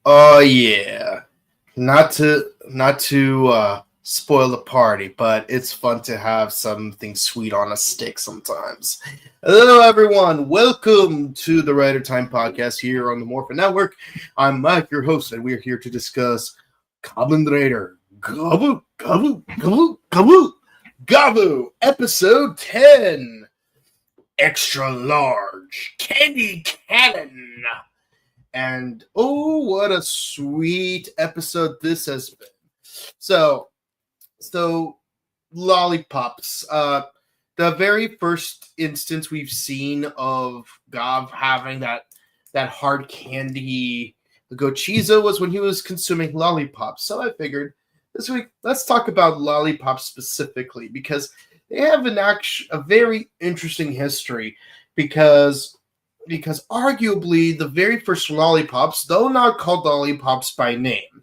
Oh yeah, not to spoil the party, but it's fun to have something sweet on a stick sometimes. Hello, everyone. Welcome to the Writer Time podcast here on the Morphin Network. I'm Mike, your host, and we're here to discuss Kamen Rider Gavv, episode 10, extra large candy cannon. And oh, what a sweet episode this has been. So, so lollipops. The very first instance we've seen of Gavv having that hard candy gochizo was when he was consuming lollipops. So I figured this week let's talk about lollipops specifically because they have a very interesting history because arguably the very first lollipops, though not called lollipops by name,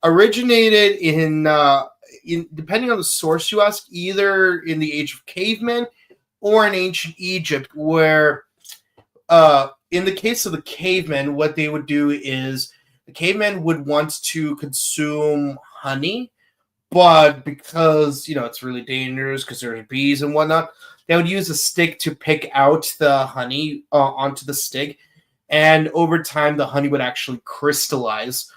originated in depending on the source you ask, either in the age of cavemen or in ancient Egypt, where in the case of the cavemen, what they would do is the cavemen would want to consume honey, but because it's really dangerous because there's bees and whatnot, they would use a stick to pick out the honey onto the stick, and over time the honey would actually crystallize,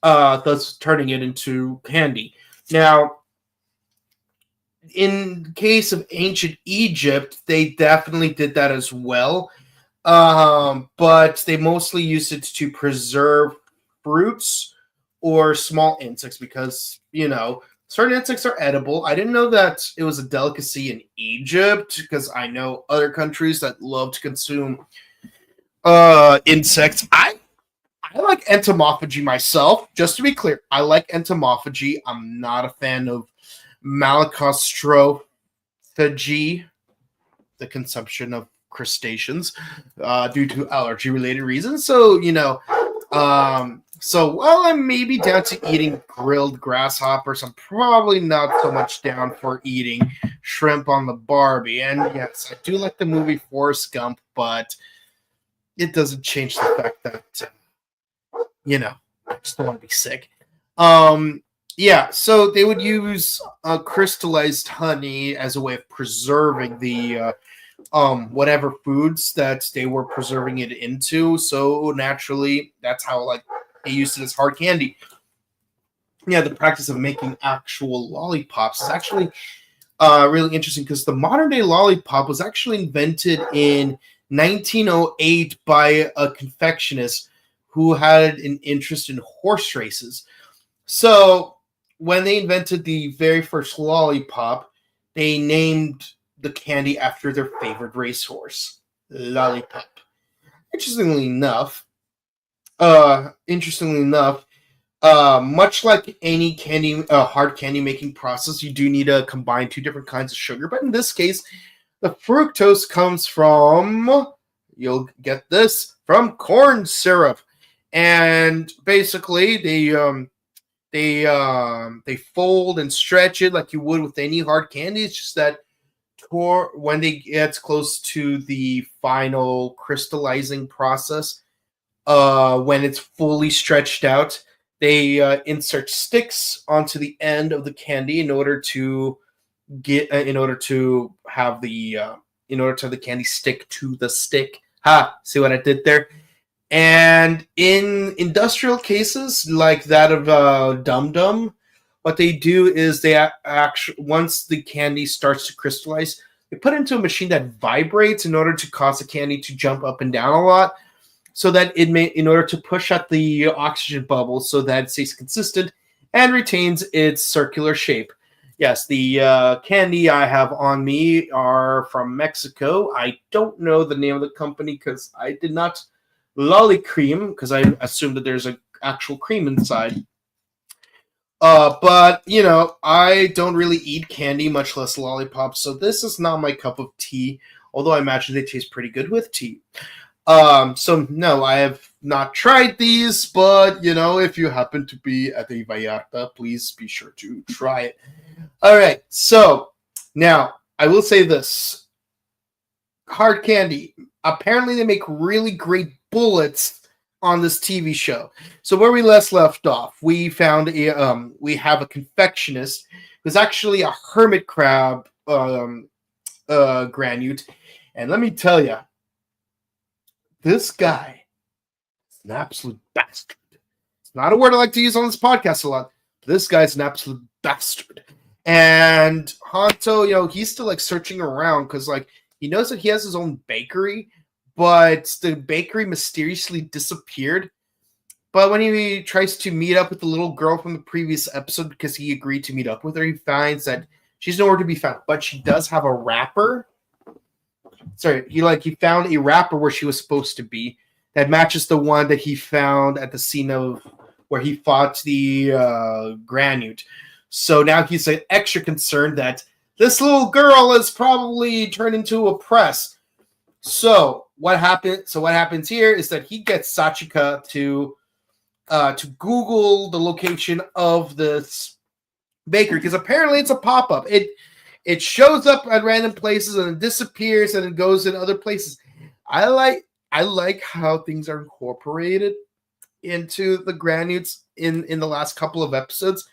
thus turning it into candy. Now, in the case of ancient Egypt, they definitely did that as well, but they mostly used it to preserve fruits or small insects because certain insects are edible. I didn't know that it was a delicacy in Egypt because I know other countries that love to consume insects. I like entomophagy myself. Just to be clear, I like entomophagy. I'm not a fan of malacostrophagy, the consumption of crustaceans, due to allergy-related reasons. So while I'm maybe down to eating grilled grasshoppers, I'm probably not so much down for eating shrimp on the Barbie. And yes, I do like the movie Forrest Gump, but it doesn't change the fact that I just don't want to be sick. Yeah, so they would use crystallized honey as a way of preserving the whatever foods that they were preserving it into. So naturally, that's how they used it as hard candy. Yeah, the practice of making actual lollipops is actually really interesting because the modern day lollipop was actually invented in 1908 by a confectionist who had an interest in horse races. So when they invented the very first lollipop, they named the candy after their favorite racehorse, Lollipop. Interestingly enough, much like any hard candy making process, you do need to combine two different kinds of sugar. But in this case, the fructose comes from, you'll get this, from corn syrup. And basically, they fold and stretch it like you would with any hard candy. It's just that when they get close to the final crystallizing process, when it's fully stretched out, they insert sticks onto the end of the candy in order to have the candy stick to the stick. See what I did there? And in industrial cases like that of Dum Dum, what they do is they actually, once the candy starts to crystallize, they put it into a machine that vibrates in order to cause the candy to jump up and down a lot, so that in order to push out the oxygen bubbles so that it stays consistent and retains its circular shape. Yes, the candy I have on me are from Mexico. I don't know the name of the company because I did not lolly cream because I assumed that there's an actual cream inside. But I don't really eat candy, much less lollipops, so this is not my cup of tea, although I imagine they taste pretty good with tea. So no, I have not tried these, but if you happen to be at a Vallarta, please be sure to try it. All right, so now I will say this: hard candy. Apparently, they make really great bullets on this TV show. So where we last left off, we found we have a confectionist who's actually a hermit crab granute, and let me tell you, this guy is an absolute bastard. It's not a word I like to use on this podcast a lot. This guy's an absolute bastard. And Hanto, he's still like searching around because like he knows that he has his own bakery, but the bakery mysteriously disappeared. But when he tries to meet up with the little girl from the previous episode because he agreed to meet up with her, he finds that she's nowhere to be found. But she does have a wrapper. Sorry, he found a wrapper where she was supposed to be that matches the one that he found at the scene of where he fought the Granute. So now he's extra concerned that this little girl is probably turned into a press. So what happens here is that he gets Sachika to Google the location of this bakery because apparently it's a pop-up. It shows up at random places and it disappears and it goes in other places. I like how things are incorporated into the Granutes in the last couple of episodes.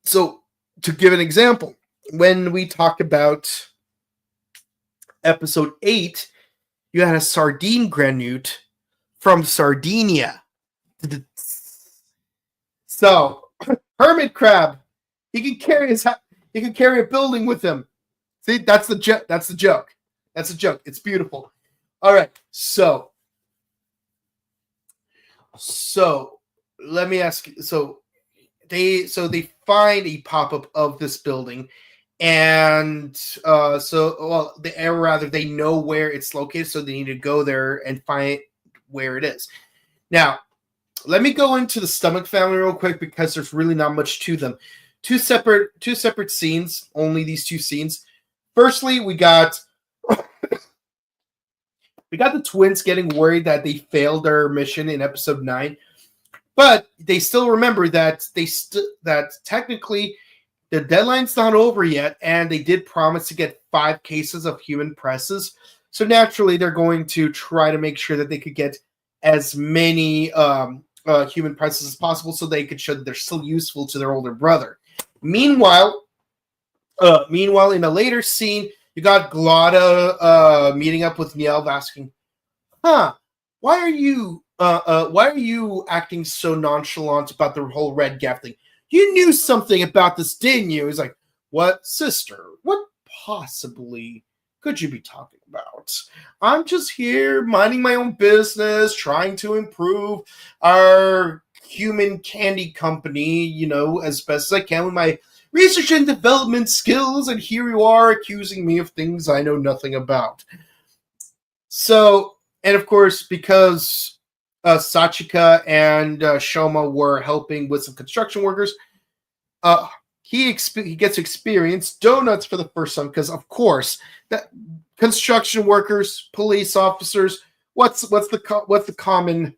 So to give an example, when we talked about episode 8, you had a sardine Granute from Sardinia. So hermit crab, he can carry a building with him. See, that's the joke. That's a joke. It's beautiful. All right, so let me ask you. So they find a pop-up of this building, and they know where it's located, so they need to go there and find where it is. Now, let me go into the Stomach family real quick because there's really not much to them. Two separate scenes, only these two scenes. Firstly, we got the twins getting worried that they failed their mission in episode 9, but they still remember that that technically the deadline's not over yet, and they did promise to get 5 cases of human presses. So naturally, they're going to try to make sure that they could get as many human presses as possible, so they could show that they're still useful to their older brother. Meanwhile, in a later scene, you got Glada meeting up with Nielv, asking, why are you acting so nonchalant about the whole Red Gavv thing? You knew something about this, didn't you? He's like, what, sister? What possibly could you be talking about? I'm just here minding my own business, trying to improve our human candy company, as best as I can with my research and development skills, and here you are accusing me of things I know nothing about. So, and of course, because Sachika and Shoma were helping with some construction workers, he gets to experience donuts for the first time because, of course, that construction workers, police officers, what's the common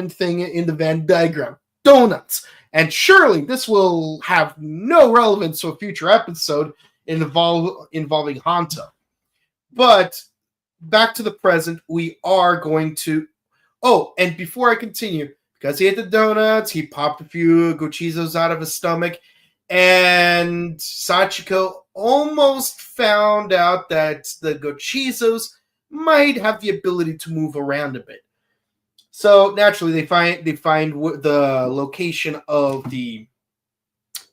thing in the Venn diagram? Donuts. And surely this will have no relevance to a future episode involving Hanto. But back to the present, we are going to... Oh, and before I continue, because he ate the donuts, he popped a few gochizos out of his stomach, and Sachiko almost found out that the gochizos might have the ability to move around a bit. So naturally, they find the location of the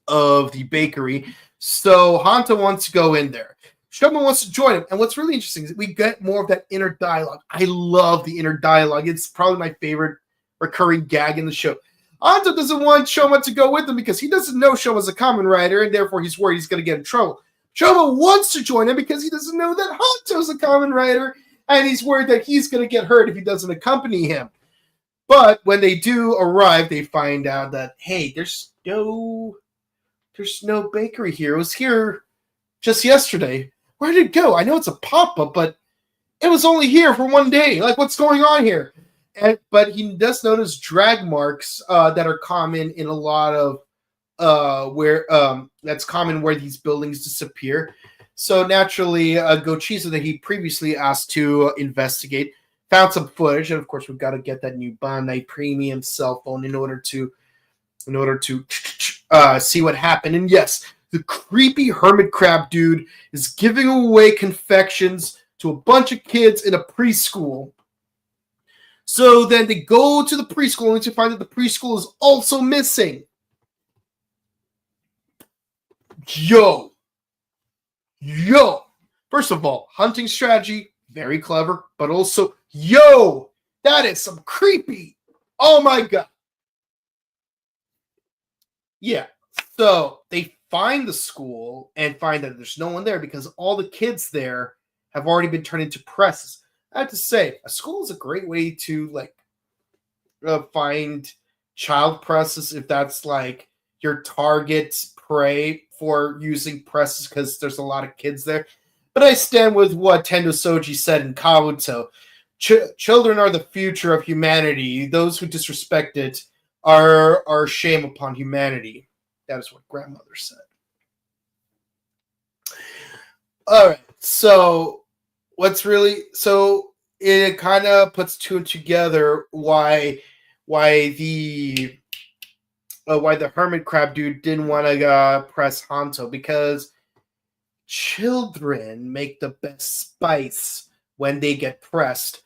bakery. So Hanto wants to go in there. Shoma wants to join him. And what's really interesting is we get more of that inner dialogue. I love the inner dialogue. It's probably my favorite recurring gag in the show. Hanto doesn't want Shoma to go with him because he doesn't know Shoma's a Kamen Rider, and therefore he's worried he's going to get in trouble. Shoma wants to join him because he doesn't know that Hanto's a Kamen Rider, and he's worried that he's going to get hurt if he doesn't accompany him. But when they do arrive, they find out that, hey, there's no bakery here. It was here just yesterday. Where did it go? I know it's a pop-up, but it was only here for one day. Like, what's going on here? But he does notice drag marks that are common in a lot of that's common where these buildings disappear. So naturally, Gochizo that he previously asked to investigate found some footage, and of course we've got to get that new Bandai Premium cell phone in order to see what happened. And yes, the creepy hermit crab dude is giving away confections to a bunch of kids in a preschool. So then they go to the preschool only to find that the preschool is also missing. Yo. First of all, hunting strategy, very clever, but also, that is some creepy. Oh my god. Yeah. So they find the school and find that there's no one there because all the kids there have already been turned into presses. I have to say, a school is a great way to find child presses if that's like your target prey for using presses because there's a lot of kids there. But I stand with what Tendo Soji said in Kabuto. Children are the future of humanity. Those who disrespect it are shame upon humanity. That is what grandmother said. All right, so it kind of puts two and together why the hermit crab dude didn't want to press Hanto, because children make the best spice when they get pressed.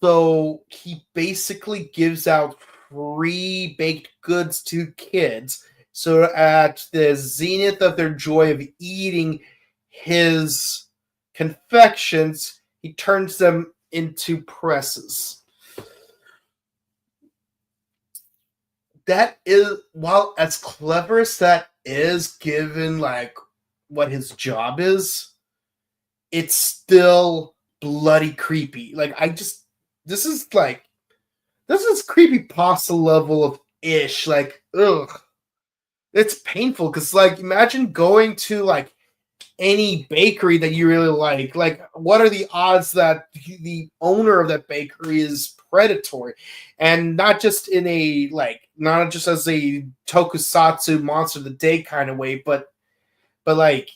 So he basically gives out free baked goods to kids. So at the zenith of their joy of eating his confections, he turns them into presses. That is, while as clever as that is, given like what his job is, it's still bloody creepy. Like this is creepypasta level of ish. Like, ugh. It's painful because, like, imagine going to, like, any bakery that you really like. Like, what are the odds that the owner of that bakery is predatory? And not just in a, like, not just as a tokusatsu monster of the day kind of way, but like,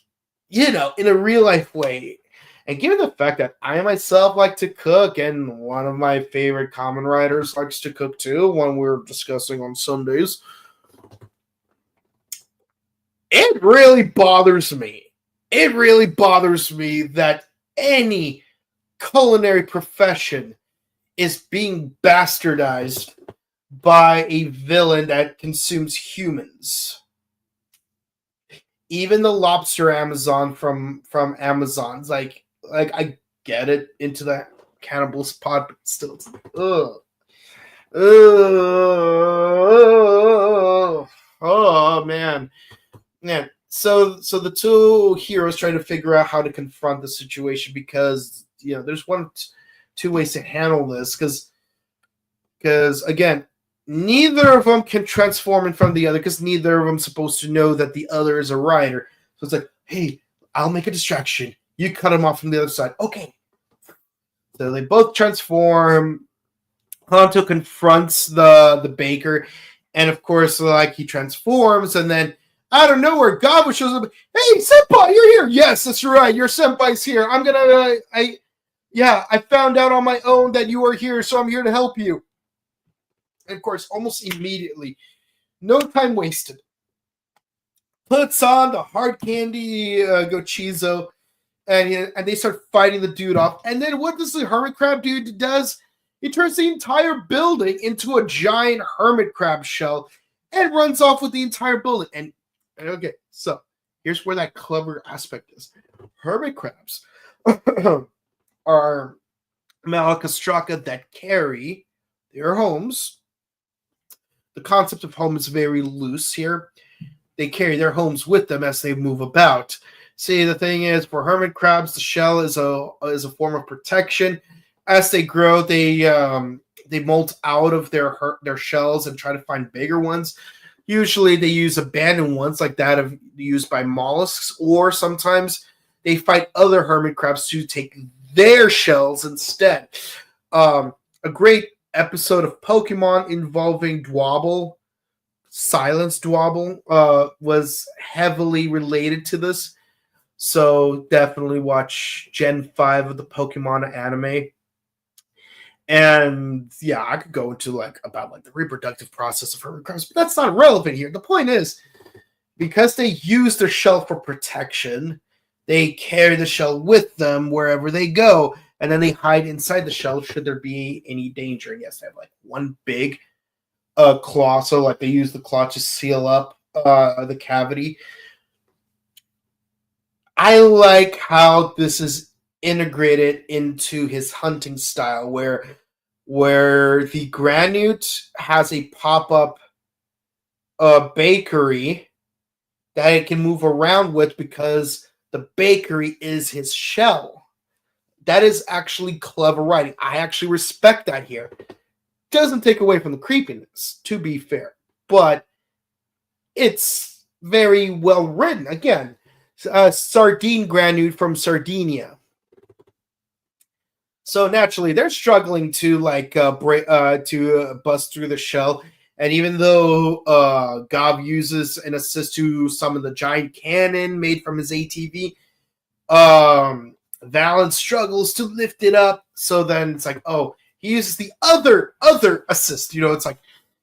you know, in a real life way. And given the fact that I myself like to cook, and one of my favorite Kamen Riders likes to cook too, one we're discussing on Sundays, it really bothers me. It really bothers me that any culinary profession is being bastardized by a villain that consumes humans. Even the lobster Amazon from Amazon's like I get it into the cannibal spot, but still, it's like, ugh. Oh man. So the two heroes try to figure out how to confront the situation, because you know there's two ways to handle this, because again, neither of them can transform in front of the other, because neither of them is supposed to know that the other is a rider. So it's like, hey, I'll make a distraction. You cut him off from the other side. Okay. So they both transform. Hanto confronts the baker, and of course, like, he transforms, and then out of nowhere, Gavv shows up. Hey, senpai, you're here. Yes, that's right. Your senpai's here. I'm gonna. I found out on my own that you are here, so I'm here to help you. And of course, almost immediately, no time wasted, puts on the hard candy Gochizo, and they start fighting the dude off. And then what does the hermit crab dude does? He turns the entire building into a giant hermit crab shell and runs off with the entire building. And okay, so here's where that clever aspect is. Hermit crabs are Malacostraca that carry their homes. The concept of home is very loose here. They carry their homes with them as they move about. See, the thing is, for hermit crabs, the shell is a form of protection. As they grow, they molt out of their shells and try to find bigger ones. Usually, they use abandoned ones like that used by mollusks, or sometimes they fight other hermit crabs to take their shells instead. A great episode of Pokemon involving Dwobble, Silence Dwobble, was heavily related to this. So definitely watch Gen 5 of the Pokemon anime. And yeah, I could go into like about like the reproductive process of her recurrence, but that's not relevant here. The point is, because they use their shell for protection, they carry the shell with them wherever they go, and then they hide inside the shell should there be any danger. And yes, they have like one big claw, so like they use the claw to seal up the cavity. I like how this is integrated into his hunting style, where the Granute has a pop-up bakery that it can move around with because the bakery is his shell. That is actually clever writing. I actually respect that here. Doesn't take away from the creepiness, to be fair, but it's very well written. Again, Sardine Granute from Sardinia. So naturally, they're struggling to bust through the shell. And even though Gavv uses an assist to summon the giant cannon made from his ATV, Valen struggles to lift it up. So then it's like, oh, he uses the other assist. You know,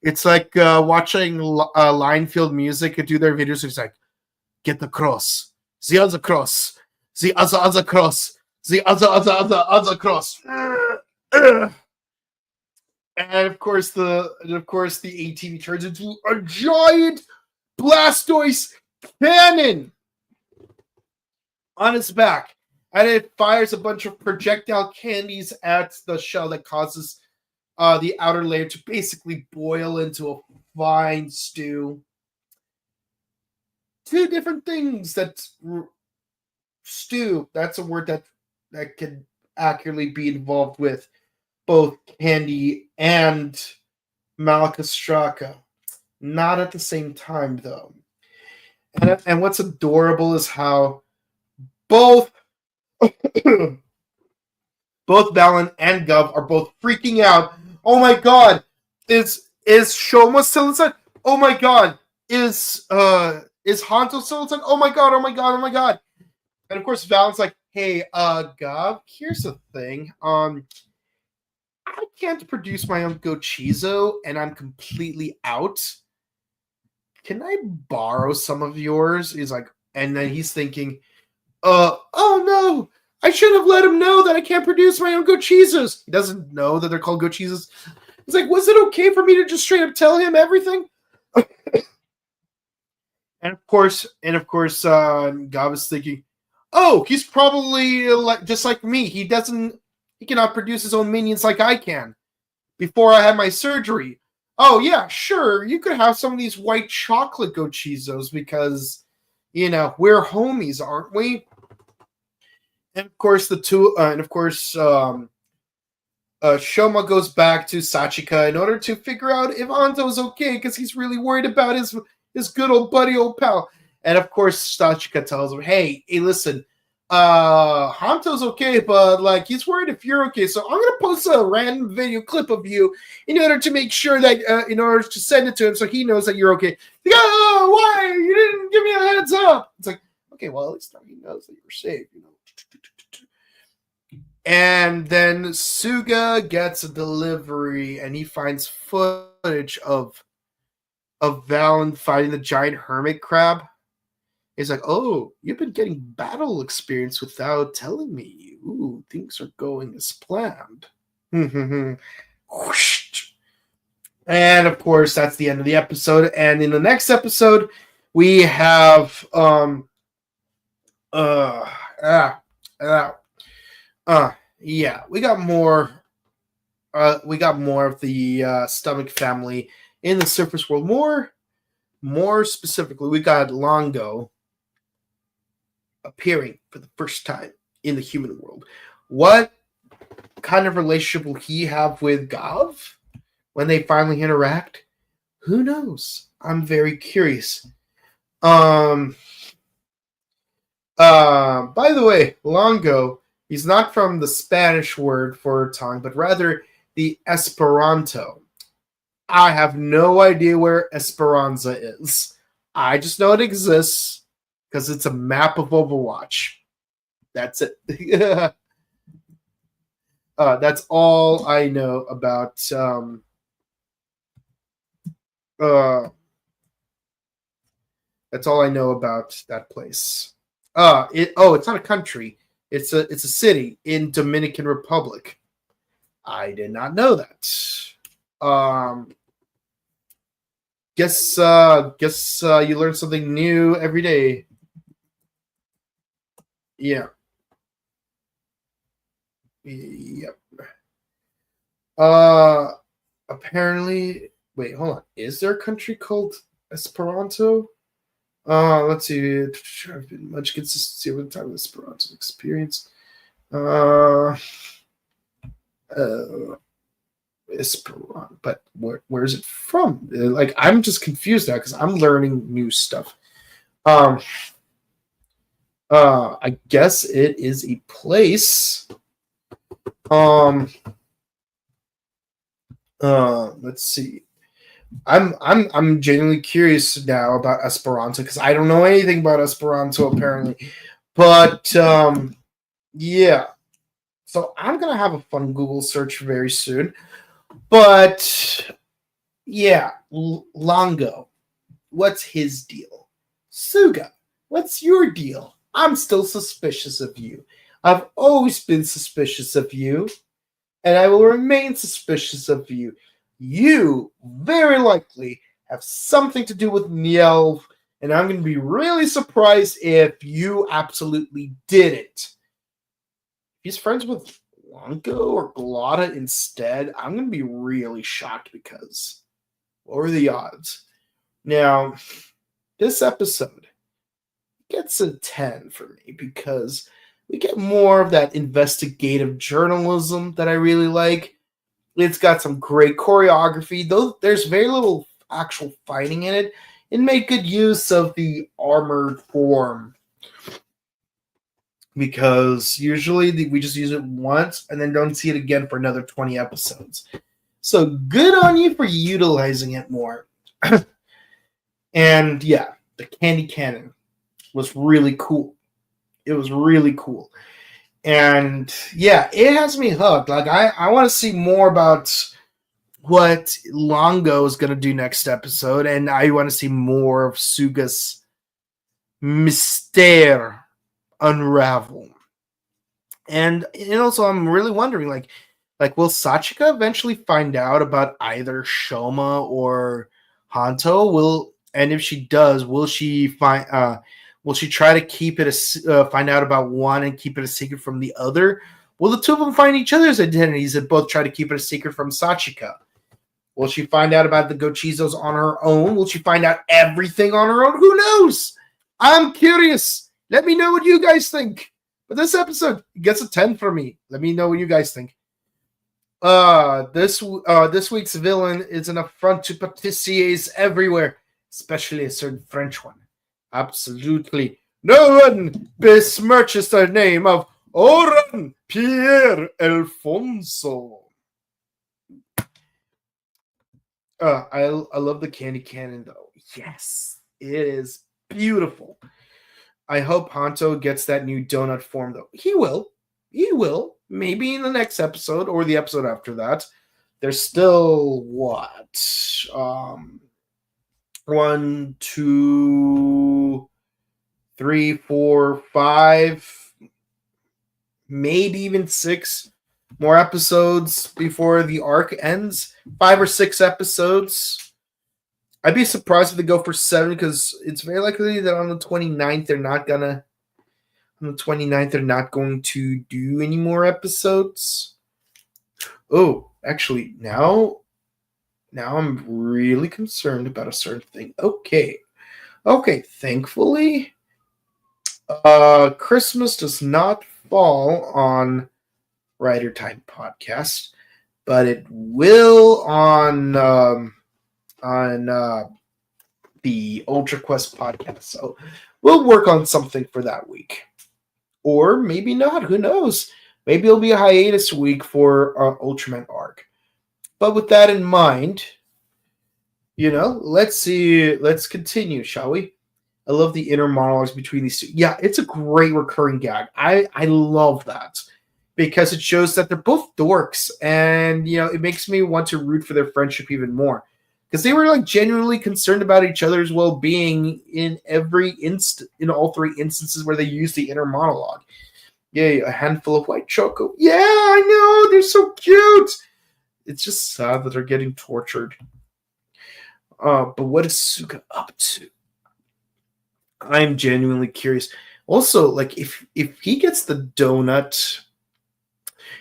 it's like watching Linefield Music do their videos. It's like, get the cross, the other cross, the other cross, the other cross. And of course the ATV turns into a giant Blastoise cannon on its back, and it fires a bunch of projectile candies at the shell that causes the outer layer to basically boil into a fine stew. Two different things that stew. That's a word that can accurately be involved with both Candy and Malacostraca. Not at the same time, though. And what's adorable is how both Balin and Gavv are both freaking out. Oh my god! Is Shoma still inside? Oh my god! Is Hanto still inside? Oh my god! Oh my god! Oh my god! And of course, Valen's like, "Hey, Gavv, here's the thing. I can't produce my own Gochizo, and I'm completely out. Can I borrow some of yours?" He's like, and then he's thinking, oh no, I should have let him know that I can't produce my own Gochizos. He doesn't know that they're called Gochizos. He's like, was it okay for me to just straight up tell him everything? and of course, Gavv is thinking, oh, he's probably just like me. He cannot produce his own minions like I can. Before I had my surgery. Oh yeah, sure, you could have some of these white chocolate Gochizos because, you know, we're homies, aren't we? And of course, Shoma goes back to Sachika in order to figure out if Anto's okay because he's really worried about his good old buddy, old pal. And of course, Sachika tells him, "Hey, listen, Hanto's okay, but like he's worried if you're okay. So I'm gonna post a random video clip of you in order to make sure that in order to send it to him so he knows that you're okay." Like, oh, why? You didn't give me a heads up. It's like, okay, well, at least now he knows that you're safe, you know. And then Suga gets a delivery and he finds footage of Valen fighting the giant hermit crab. He's like, oh, you've been getting battle experience without telling me. Ooh, things are going as planned. And of course, that's the end of the episode. And in the next episode, we have yeah, we got more of the stomach family in the surface world. More specifically, we got Longo appearing for the first time in the human world. What kind of relationship will he have with Gavv when they finally interact? Who knows? I'm very curious. By the way, Longo, he's not from the Spanish word for tongue, but rather the Esperanto. I have no idea where Esperanza is. I just know it exists. because it's a map of Overwatch. That's it. That's all I know about. That's all I know about that place. It's not a country. It's a city in Dominican Republic. I did not know that. Um, guess you learn something new every day. Yeah. Yep. Apparently, wait, hold on. Is there a country called Esperanto? Let's see. I've been much consistency over the time of Esperanto experience. Uh, Esperanto, but where is it from? Like, I'm just confused now because I'm learning new stuff. I guess it is a place. Let's see. I'm genuinely curious now about Esperanto because I don't know anything about Esperanto apparently. But yeah. So I'm gonna have a fun Google search very soon. But yeah, Longo, what's his deal? Suga, what's your deal? I'm still suspicious of you. I've always been suspicious of you, and I will remain suspicious of you. You very likely have something to do with Nielv, and I'm going to be really surprised if you absolutely did it. If he's friends with Blanco or Glotta instead, I'm going to be really shocked because what are the odds? Now, this episode gets a 10 for me because we get more of that investigative journalism that I really like. It's got some great choreography, though there's very little actual fighting in it. It made good use of the armored form because usually we just use it once and then don't see it again for another 20 episodes. So good on you for utilizing it more. And yeah, the candy cannon was really cool. It was really cool. And yeah, it has me hooked. Like I want to see more about what Longo is going to do next episode, and I want to see more of Suga's Mystère unravel. And also, I'm really wondering, like will Sachika eventually find out about either Shoma or Hanto? And if she does, will she will she try to keep it find out about one and keep it a secret from the other? Will the two of them find each other's identities and both try to keep it a secret from Sachika? Will she find out about the Gochizos on her own? Will she find out everything on her own? Who knows? I'm curious. Let me know what you guys think. But this episode gets a 10 for me. Let me know what you guys think. This week's villain is an affront to patissiers everywhere, especially a certain French one. Absolutely no one besmirches the name of Oran Pierre Alfonso. I love the candy cannon though. Yes, it is beautiful. I hope Hanto gets that new donut form though. He will. He will. Maybe in the next episode or the episode after that. There's still what? 1, 2, 3, 4, 5, maybe even 6 more episodes before the arc ends. 5 or 6 episodes. I'd be surprised if they go for 7 because it's very likely that on the 29th they're not going to do any more episodes. Oh, actually, now I'm really concerned about a certain thing. Okay, thankfully, Christmas does not fall on Rider Time podcast, but it will on the Ultra Quest podcast. So we'll work on something for that week. Or maybe not. Who knows? Maybe it'll be a hiatus week for Ultraman arc. But with that in mind, let's continue, shall we? I love the inner monologues between these two. Yeah, it's a great recurring gag. I love that because it shows that they're both dorks, and it makes me want to root for their friendship even more because they were like genuinely concerned about each other's well-being in in all three instances where they use the inner monologue. Yay, a handful of white choco. Yeah, I know, they're so cute. It's just sad that they're getting tortured. But what is Suga up to? I'm genuinely curious. Also, like if he gets the donut,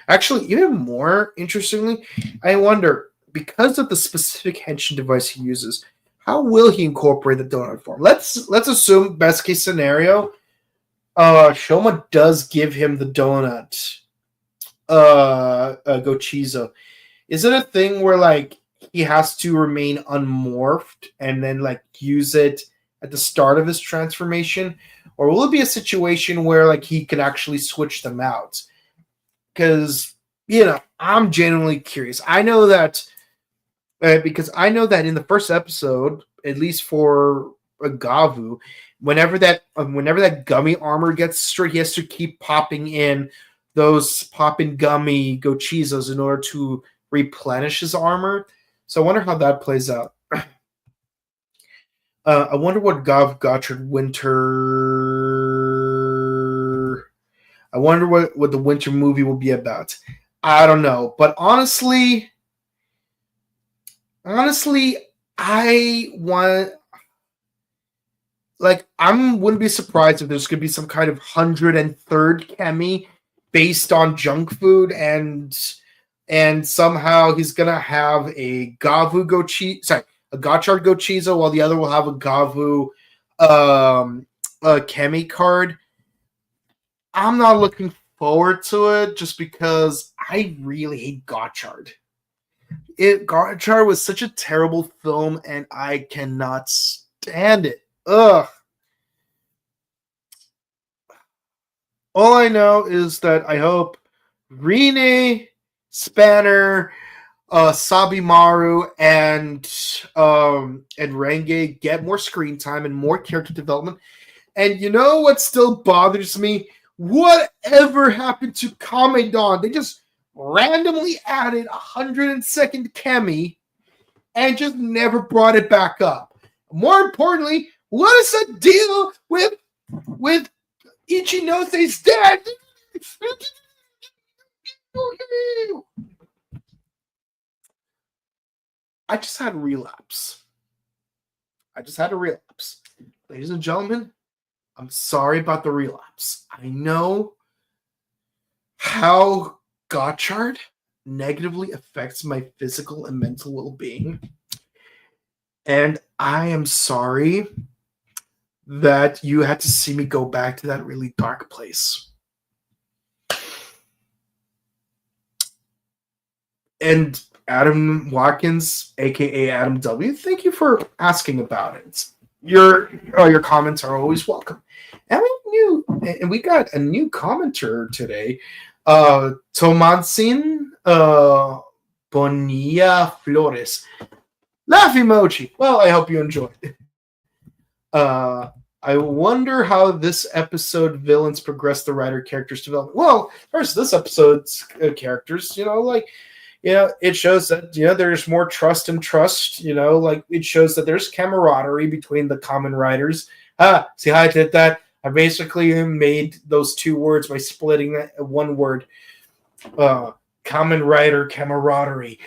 actually, even more interestingly, I wonder because of the specific henshin device he uses, how will he incorporate the donut form? Let's assume best case scenario, Shoma does give him the donut, Gochizo. Is it a thing where like he has to remain unmorphed and then like use it at the start of his transformation, or will it be a situation where like he could actually switch them out? Because I'm genuinely curious. I know that because I know that in the first episode, at least for a Gavv, whenever that gummy armor gets destroyed, he has to keep popping in those popping gummy Gochizos in order to replenish his armor. So I wonder how that plays out. I wonder what Gavv Gotchard Winter. I wonder what the winter movie will be about. I don't know, but honestly, I want wouldn't be surprised if there's gonna be some kind of 103rd Kemi based on junk food, and somehow he's gonna have a Gavv a Gotchard Gochizo, while the other will have a Gavv a Kemi card. I'm not looking forward to it just because I really hate Gotchard. Gotchard was such a terrible film, and I cannot stand it. Ugh. All I know is that I hope Rine, Spanner, Sabimaru, and Renge get more screen time and more character development. And you know what still bothers me? Whatever happened to Kamedon? They just randomly added 102nd Kemi and just never brought it back up. More importantly, what is the deal with Ichinose's dad? I just had a relapse. Ladies and gentlemen, I'm sorry about the relapse. I know how Gotchard negatively affects my physical and mental well-being. And I am sorry that you had to see me go back to that really dark place. And Adam Watkins, aka Adam W., thank you for asking about it. Your comments are always welcome. And we got a new commenter today. Tomansin Bonilla Flores. Laugh emoji. Well, I hope you enjoyed it. I wonder how this episode villains progress the writer characters development. Well, first, this episode's characters, it shows that, there's more trust and trust, it shows that there's camaraderie between the Kamen Riders. See how I did that? I basically made those two words by splitting that one word. Kamen Rider camaraderie.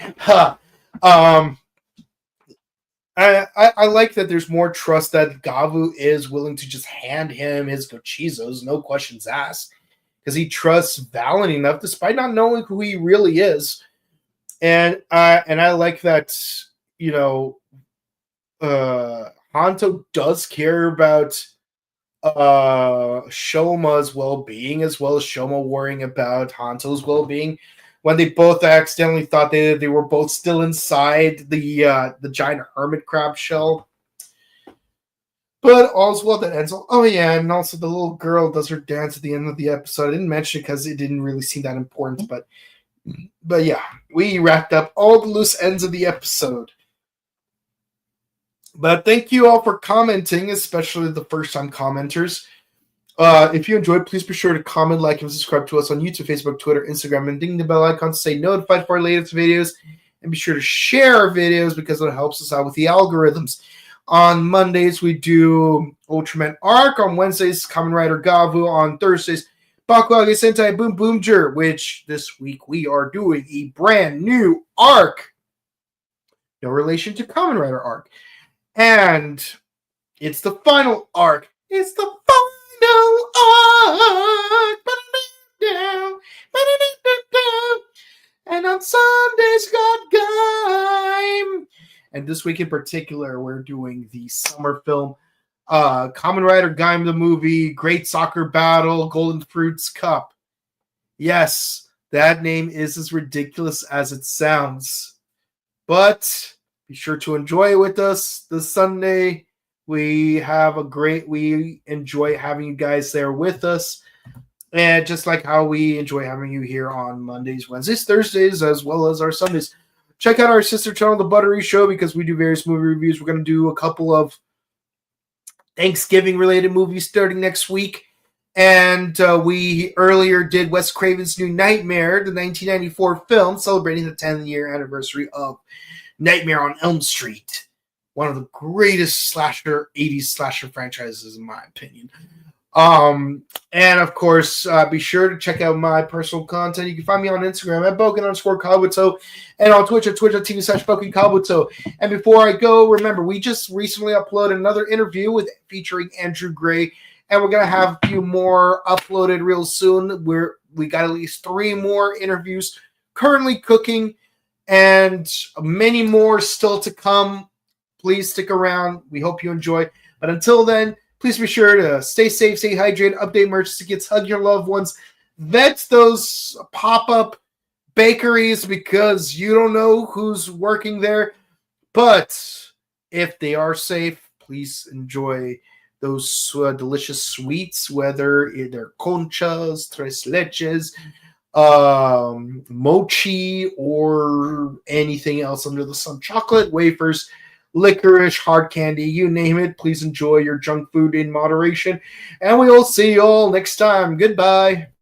I like that there's more trust that Gavv is willing to just hand him his Gochizos, no questions asked, because he trusts Valen enough despite not knowing who he really is. And I like that, Hanto does care about Shoma's well-being as well as Shoma worrying about Hanto's well-being when they both accidentally thought they were both still inside the giant hermit crab shell. But all's well that ends. Oh yeah, and also the little girl does her dance at the end of the episode. I didn't mention it because it didn't really seem that important, but yeah, we wrapped up all the loose ends of the episode. But thank you all for commenting, especially the first-time commenters. If you enjoyed, please be sure to comment, like, and subscribe to us on YouTube, Facebook, Twitter, Instagram, and ding the bell icon to stay notified for our latest videos. And be sure to share our videos because it helps us out with the algorithms. On Mondays, we do Ultraman Arc. On Wednesdays, Kamen Rider Gavv. On Thursdays, Bakuage Sentai Boom Boomger, which this week we are doing a brand new arc. No relation to Kamen Rider Arc. And it's the final arc. It's the final arc. And on Sundays, got Gaim. And this week in particular, we're doing the summer film Kamen Rider Gaim the movie, Great Soccer Battle, Golden Fruits Cup. Yes, that name is as ridiculous as it sounds. But be sure to enjoy it with us this Sunday. We enjoy having you guys there with us. And just like how we enjoy having you here on Mondays, Wednesdays, Thursdays, as well as our Sundays. Check out our sister channel, The Buttery Show, because we do various movie reviews. We're going to do a couple of Thanksgiving-related movies starting next week. And we earlier did Wes Craven's New Nightmare, the 1994 film, celebrating the 10th-year anniversary of Nightmare on Elm Street. One of the greatest 80s slasher franchises, in my opinion. And of course, be sure to check out my personal content. You can find me on Instagram at Boken_Kabuto and on Twitch at twitch.tv/BokenKabuto. And before I go, remember, we just recently uploaded another interview featuring Andrew Gray, and we're going to have a few more uploaded real soon. We got at least 3 more interviews currently cooking and many more still to come. Please stick around. We hope you enjoy. But until then, please be sure to stay safe, stay hydrated, update merch tickets, hug your loved ones, vet those pop-up bakeries because you don't know who's working there. But if they are safe, please enjoy those delicious sweets, whether they're conchas, tres leches, mochi, or anything else under the sun. Chocolate, wafers, licorice, hard candy, you name it. Please enjoy your junk food in moderation. And we will see you all next time. Goodbye.